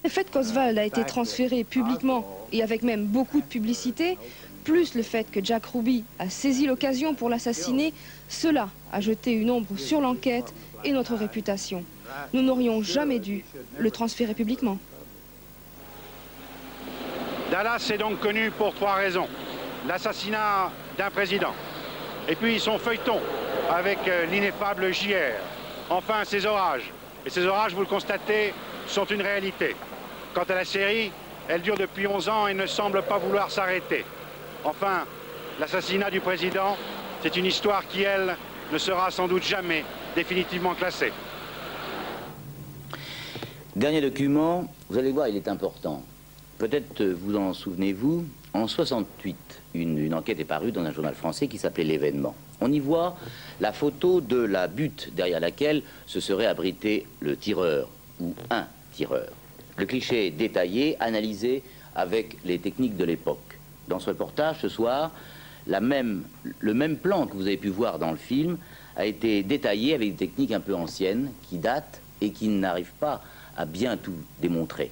Le fait qu'Oswald a été transféré publiquement et avec même beaucoup de publicité, plus le fait que Jack Ruby a saisi l'occasion pour l'assassiner, cela a jeté une ombre sur l'enquête et notre réputation. Nous n'aurions jamais dû le transférer publiquement. Dallas est donc connu pour 3 raisons. L'assassinat d'un président, et puis son feuilleton avec l'ineffable JR. Enfin, ces orages. Et ces orages, vous le constatez, sont une réalité. Quant à la série, elle dure depuis 11 ans et ne semble pas vouloir s'arrêter. Enfin, l'assassinat du président, c'est une histoire qui, elle, ne sera sans doute jamais définitivement classée. Dernier document, vous allez voir, il est important. Peut-être vous en souvenez-vous, en 68, une enquête est parue dans un journal français qui s'appelait L'Événement. On y voit la photo de la butte derrière laquelle se serait abrité le tireur, ou un tireur. Le cliché est détaillé, analysé avec les techniques de l'époque. Dans ce reportage, ce soir, le même plan que vous avez pu voir dans le film a été détaillé avec des techniques un peu anciennes, qui datent et qui n'arrivent pas à bien tout démontrer.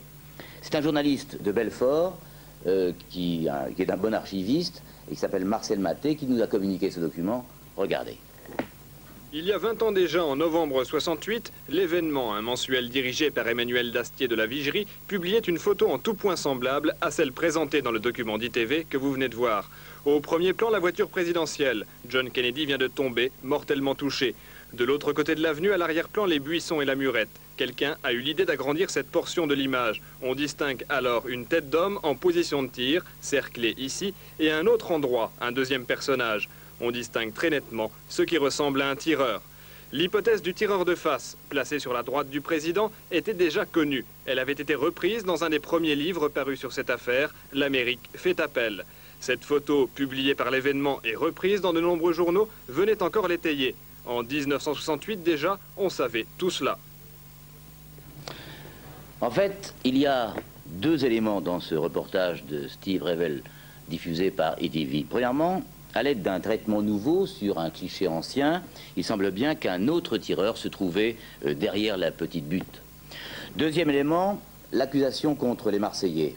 C'est un journaliste de Belfort, qui est un bon archiviste, et qui s'appelle Marcel Maté, qui nous a communiqué ce document. Regardez. Il y a 20 ans déjà, en novembre 68, L'Événement, un mensuel dirigé par Emmanuel Dastier de la Vigerie, publiait une photo en tout point semblable à celle présentée dans le document d'ITV que vous venez de voir. Au premier plan, la voiture présidentielle. John Kennedy vient de tomber, mortellement touché. De l'autre côté de l'avenue, à l'arrière-plan, les buissons et la murette. Quelqu'un a eu l'idée d'agrandir cette portion de l'image. On distingue alors une tête d'homme en position de tir, cerclée ici, et à un autre endroit, un deuxième personnage. On distingue très nettement ce qui ressemble à un tireur. L'hypothèse du tireur de face, placé sur la droite du président, était déjà connue. Elle avait été reprise dans un des premiers livres parus sur cette affaire, L'Amérique fait appel. Cette photo, publiée par L'Événement et reprise dans de nombreux journaux, venait encore l'étayer. En 1968 déjà, on savait tout cela. En fait, il y a 2 éléments dans ce reportage de Steve Revel diffusé par ITV. Premièrement, à l'aide d'un traitement nouveau sur un cliché ancien, il semble bien qu'un autre tireur se trouvait derrière la petite butte. Deuxième élément, l'accusation contre les Marseillais.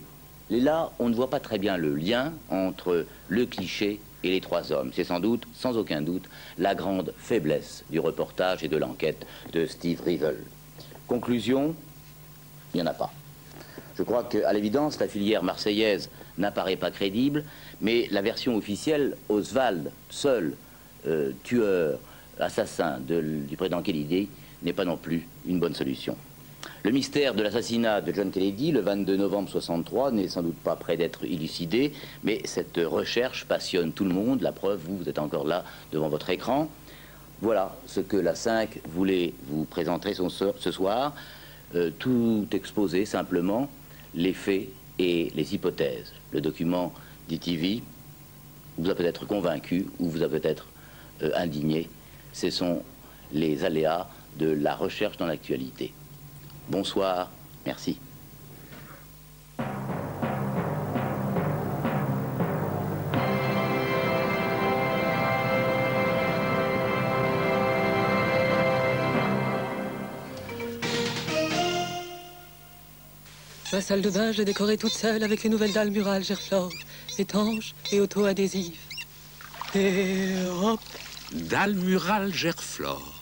Et là, on ne voit pas très bien le lien entre le cliché et les 3 hommes. C'est sans doute, sans aucun doute, la grande faiblesse du reportage et de l'enquête de Steve Revel. Conclusion, il n'y en a pas. Je crois qu'à l'évidence, la filière marseillaise n'apparaît pas crédible, mais la version officielle, Oswald, seul tueur, assassin du président Kennedy, n'est pas non plus une bonne solution. Le mystère de l'assassinat de John Kennedy, le 22 novembre 63, n'est sans doute pas près d'être élucidé, mais cette recherche passionne tout le monde. La preuve, vous êtes encore là devant votre écran. Voilà ce que la 5 voulait vous présenter ce soir. Tout exposé simplement, les faits et les hypothèses. Le document d'ITV vous a peut-être convaincu ou vous a peut-être indigné. Ce sont les aléas de la recherche dans l'actualité. Bonsoir, merci. Ma salle de bain, je l'ai décorée toute seule avec les nouvelles dalles murales Gerflor, étanches et auto-adhésives. Et hop. Dalles murales Gerflor.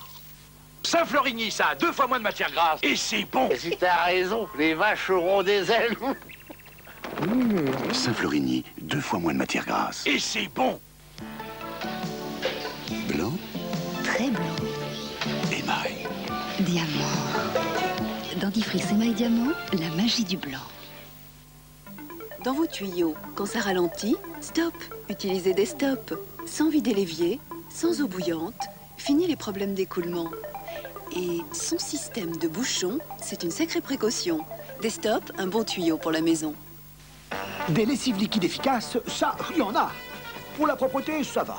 Saint-Florigny, ça a 2 fois moins de matière grasse. Et c'est bon. Et si t'as raison, les vaches auront des ailes. Saint-Florigny, 2 fois moins de matière grasse. Et c'est bon. Blanc. Très blanc. Émail. Diamant. Dentifrice émail diamant, la magie du blanc. Dans vos tuyaux, quand ça ralentit, stop. Utilisez des stops. Sans vider l'évier, sans eau bouillante, fini les problèmes d'écoulement. Et son système de bouchon, c'est une sacrée précaution. Des stops, un bon tuyau pour la maison. Des lessives liquides efficaces, ça, il y en a. Pour la propreté, ça va.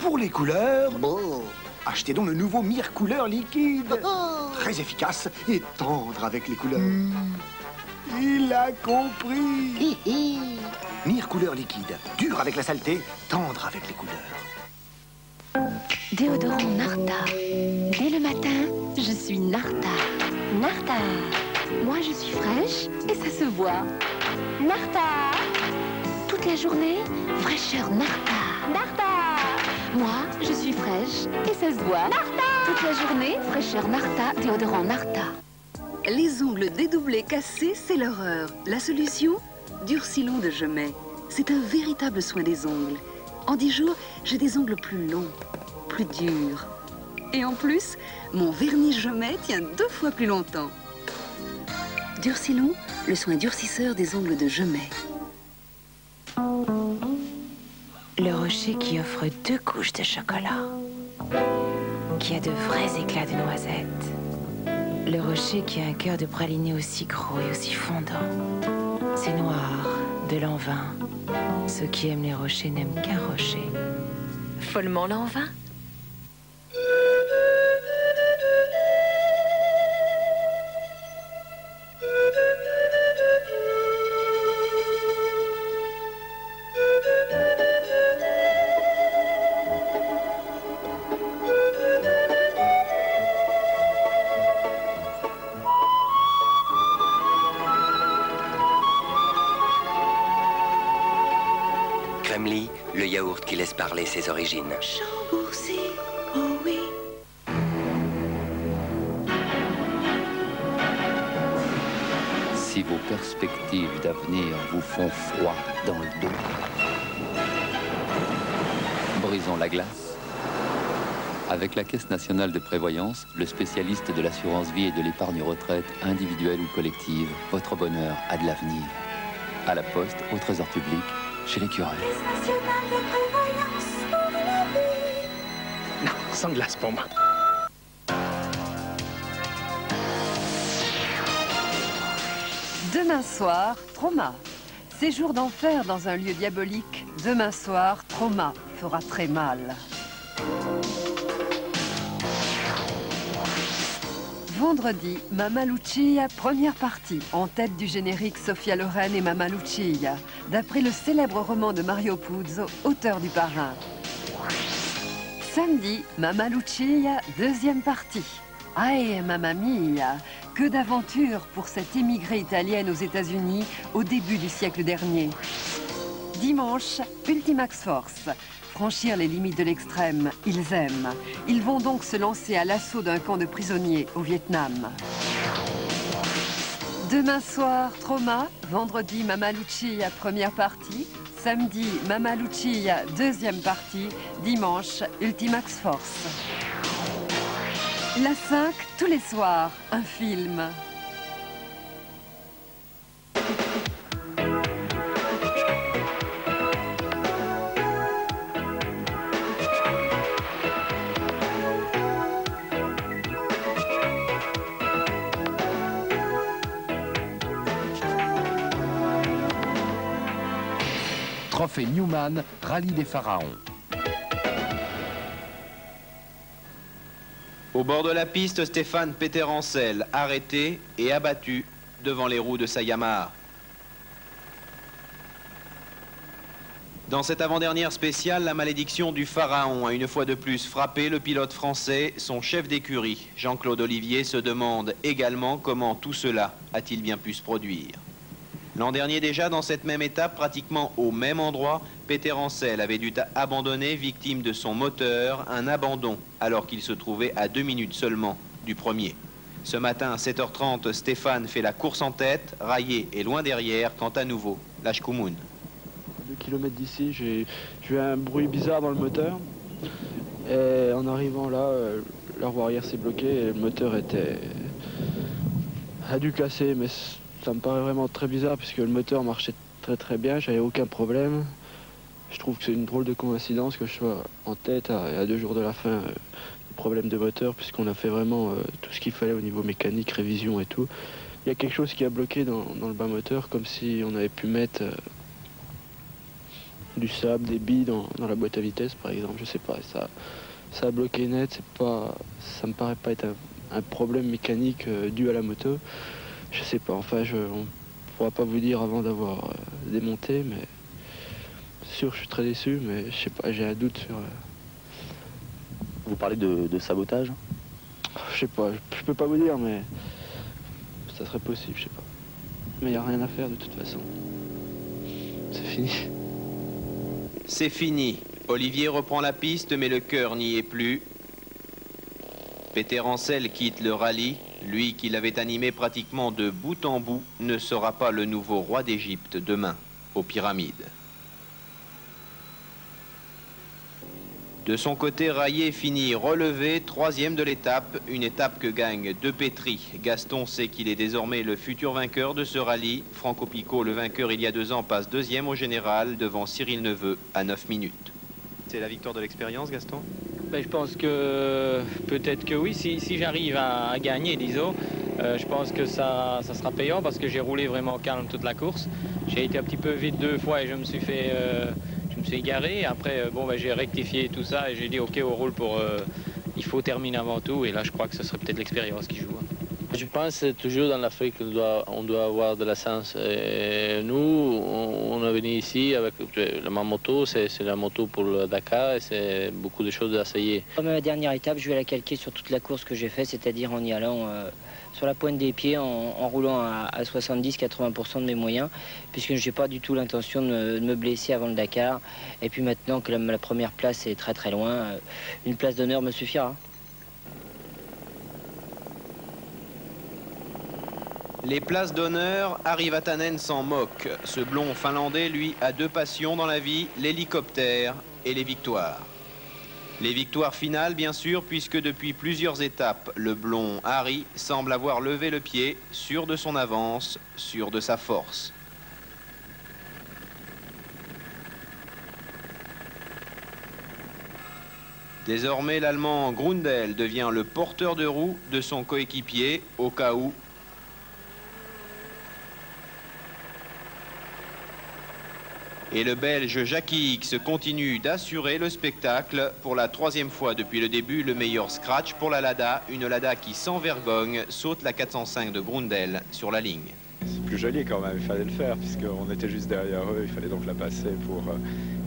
Pour les couleurs, bon, achetez donc le nouveau Mire Couleur liquide. Très efficace et tendre avec les couleurs. Il a compris. Mire Couleur liquide, dur avec la saleté, tendre avec les couleurs. Déodorant Narta. Dès le matin, je suis Narta. Narta. Moi, je suis fraîche et ça se voit. Narta. Toute la journée, fraîcheur Narta. Narta. Moi, je suis fraîche et ça se voit. Narta. Toute la journée, fraîcheur Narta, déodorant Narta. Les ongles dédoublés cassés, c'est l'horreur. La solution? Durcilon de Gemay. C'est un véritable soin des ongles. En 10 jours, j'ai des ongles plus longs, plus durs. Et en plus, mon vernis Gemay tient 2 fois plus longtemps. Durcilon, le soin durcisseur des ongles de Gemay. Le rocher qui offre 2 couches de chocolat, qui a de vrais éclats de noisettes. Le rocher qui a un cœur de praliné aussi gros et aussi fondant. C'est noir, de l'envin. Ceux qui aiment les rochers n'aiment qu'un rocher. Follement l'envin. Kremli, le yaourt qui laisse parler ses origines. Chambourcy, oh oui. Si vos perspectives d'avenir vous font froid dans le dos, brisons la glace. Avec la Caisse nationale de prévoyance, le spécialiste de l'assurance vie et de l'épargne retraite, individuelle ou collective, votre bonheur a de l'avenir. À la Poste, au Trésor public, chez les curés. Caisse nationale de prévoyance pour la vie. Non, sans glace pour moi. Demain soir, trauma. Séjour d'enfer dans un lieu diabolique. Demain soir, trauma fera très mal. Vendredi, Mamma Lucia, première partie. En tête du générique, Sophia Loren et Mamma Lucia, d'après le célèbre roman de Mario Puzo, auteur du Parrain. Samedi, Mamma Lucia, deuxième partie. Aïe, mamma mia, que d'aventures pour cette émigrée italienne aux États-Unis au début du siècle dernier. Dimanche, Ultimax Force. Franchir les limites de l'extrême, ils aiment. Ils vont donc se lancer à l'assaut d'un camp de prisonniers au Vietnam. Demain soir, trauma. Vendredi, Mamma Lucia, première partie. Samedi, Mamma Lucia, deuxième partie. Dimanche, Ultimax Force. La 5, tous les soirs, un film. Trophée Newman, rallye des pharaons. Au bord de la piste, Stéphane Peter-Ancel, arrêté et abattu devant les roues de sa Yamaha. Dans cette avant-dernière spéciale, la malédiction du pharaon a une fois de plus frappé le pilote français, son chef d'écurie. Jean-Claude Olivier se demande également comment tout cela a-t-il bien pu se produire. L'an dernier déjà, dans cette même étape, pratiquement au même endroit, Peter-Ancel avait dû abandonner, victime de son moteur, un abandon, alors qu'il se trouvait à 2 minutes seulement du premier. Ce matin, à 7h30, Stéphane fait la course en tête, Raillé est loin derrière, quand à nouveau, lâche Koumoun. 2 km d'ici, j'ai eu un bruit bizarre dans le moteur. Et en arrivant là, la roue arrière s'est bloquée et le moteur a dû casser, mais ça me paraît vraiment très bizarre puisque le moteur marchait très bien, j'avais aucun problème. Je trouve que c'est une drôle de coïncidence que je sois en tête à 2 jours de la fin du problème de moteur, puisqu'on a fait vraiment tout ce qu'il fallait au niveau mécanique, révision et tout. Il y a quelque chose qui a bloqué dans le bas moteur, comme si on avait pu mettre du sable, des billes dans la boîte à vitesse par exemple, je sais pas, ça a bloqué net, ça me paraît pas être un problème mécanique dû à la moto. Je sais pas, enfin on ne pourra pas vous dire avant d'avoir démonté, mais c'est sûr je suis très déçu, mais je sais pas, j'ai un doute sur... Vous parlez de sabotage? Je sais pas, je peux pas vous dire, mais ça serait possible, je sais pas. Mais il n'y a rien à faire de toute façon. C'est fini. C'est fini. Olivier reprend la piste, mais le cœur n'y est plus. Peter Ancel quitte le rallye. Lui qui l'avait animé pratiquement de bout en bout ne sera pas le nouveau roi d'Égypte demain, aux Pyramides. De son côté, Raillé finit relevé, 3e de l'étape, une étape que gagne De Petry. Gaston sait qu'il est désormais le futur vainqueur de ce rallye. Franco Picot, le vainqueur il y a 2 ans, passe 2e au général devant Cyril Neveu à 9 minutes. C'est la victoire de l'expérience, Gaston? Ben, je pense que peut-être que oui, si j'arrive à gagner, disons, je pense que ça sera payant parce que j'ai roulé vraiment calme toute la course. J'ai été un petit peu vite 2 fois et je me suis égaré. Après, bon, ben, j'ai rectifié tout ça et j'ai dit ok, on roule pour... il faut terminer avant tout et là, je crois que ce serait peut-être l'expérience qui joue. Je pense que toujours dans l'Afrique, on doit avoir de la chance. Et nous, on est venu ici avec ma moto, c'est la moto pour le Dakar et c'est beaucoup de choses à essayer. Comme la dernière étape, je vais la calquer sur toute la course que j'ai faite, c'est-à-dire en y allant sur la pointe des pieds, en roulant à 70-80% de mes moyens, puisque je n'ai pas du tout l'intention de me blesser avant le Dakar. Et puis maintenant que la première place est très très loin, une place d'honneur me suffira. Les places d'honneur, Harry Vatanen s'en moque. Ce blond finlandais, lui, a 2 passions dans la vie, l'hélicoptère et les victoires. Les victoires finales, bien sûr, puisque depuis plusieurs étapes, le blond Harry semble avoir levé le pied, sûr de son avance, sûr de sa force. Désormais, l'Allemand Grundel devient le porteur de roue de son coéquipier, au cas où. Et le Belge Jackie X continue d'assurer le spectacle. Pour la 3e fois depuis le début, le meilleur scratch pour la Lada. Une Lada qui, sans vergogne, saute la 405 de Grundel sur la ligne. C'est plus joli quand même, il fallait le faire, puisqu'on était juste derrière eux. Il fallait donc la passer pour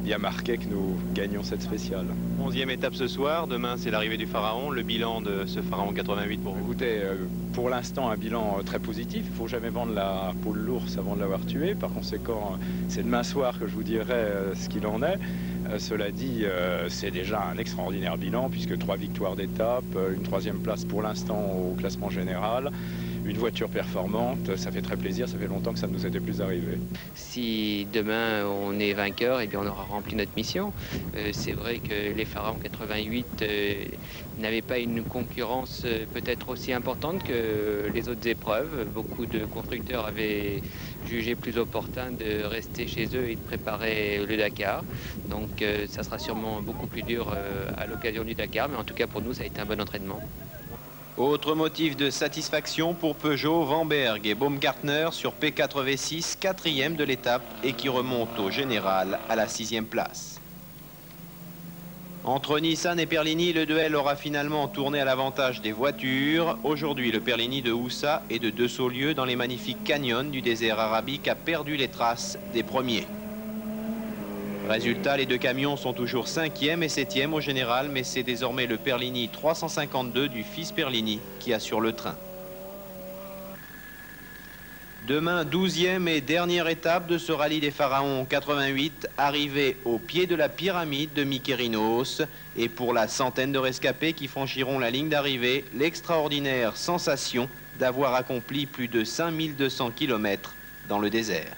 bien marquer que nous gagnions cette spéciale. 11e étape ce soir. Demain, c'est l'arrivée du Pharaon. Le bilan de ce Pharaon 88 pour vous? Écoutez, pour l'instant, un bilan très positif. Il ne faut jamais vendre la peau de l'ours avant de l'avoir tué. Par conséquent, c'est demain soir que je vous dirai ce qu'il en est. Cela dit, c'est déjà un extraordinaire bilan, puisque 3 victoires d'étape, une 3e place pour l'instant au classement général. Une voiture performante, ça fait très plaisir, ça fait longtemps que ça ne nous était plus arrivé. Si demain on est vainqueur, eh bien on aura rempli notre mission. C'est vrai que les Pharaons 88 n'avaient pas une concurrence peut-être aussi importante que les autres épreuves. Beaucoup de constructeurs avaient jugé plus opportun de rester chez eux et de préparer le Dakar. Donc ça sera sûrement beaucoup plus dur à l'occasion du Dakar, mais en tout cas pour nous ça a été un bon entraînement. Autre motif de satisfaction pour Peugeot, Vanberg et Baumgartner sur P4 V6, 4e de l'étape et qui remonte au général à la 6e place. Entre Nissan et Perlini, le duel aura finalement tourné à l'avantage des voitures. Aujourd'hui, le Perlini de Houssa et de De Saulieu dans les magnifiques canyons du désert arabique a perdu les traces des premiers. Résultat, les 2 camions sont toujours 5e et 7e au général, mais c'est désormais le Perlini 352 du fils Perlini qui assure le train. Demain, 12e et dernière étape de ce rallye des Pharaons 88, arrivé au pied de la pyramide de Mykérinos. Et pour la centaine de rescapés qui franchiront la ligne d'arrivée, l'extraordinaire sensation d'avoir accompli plus de 5200 km dans le désert.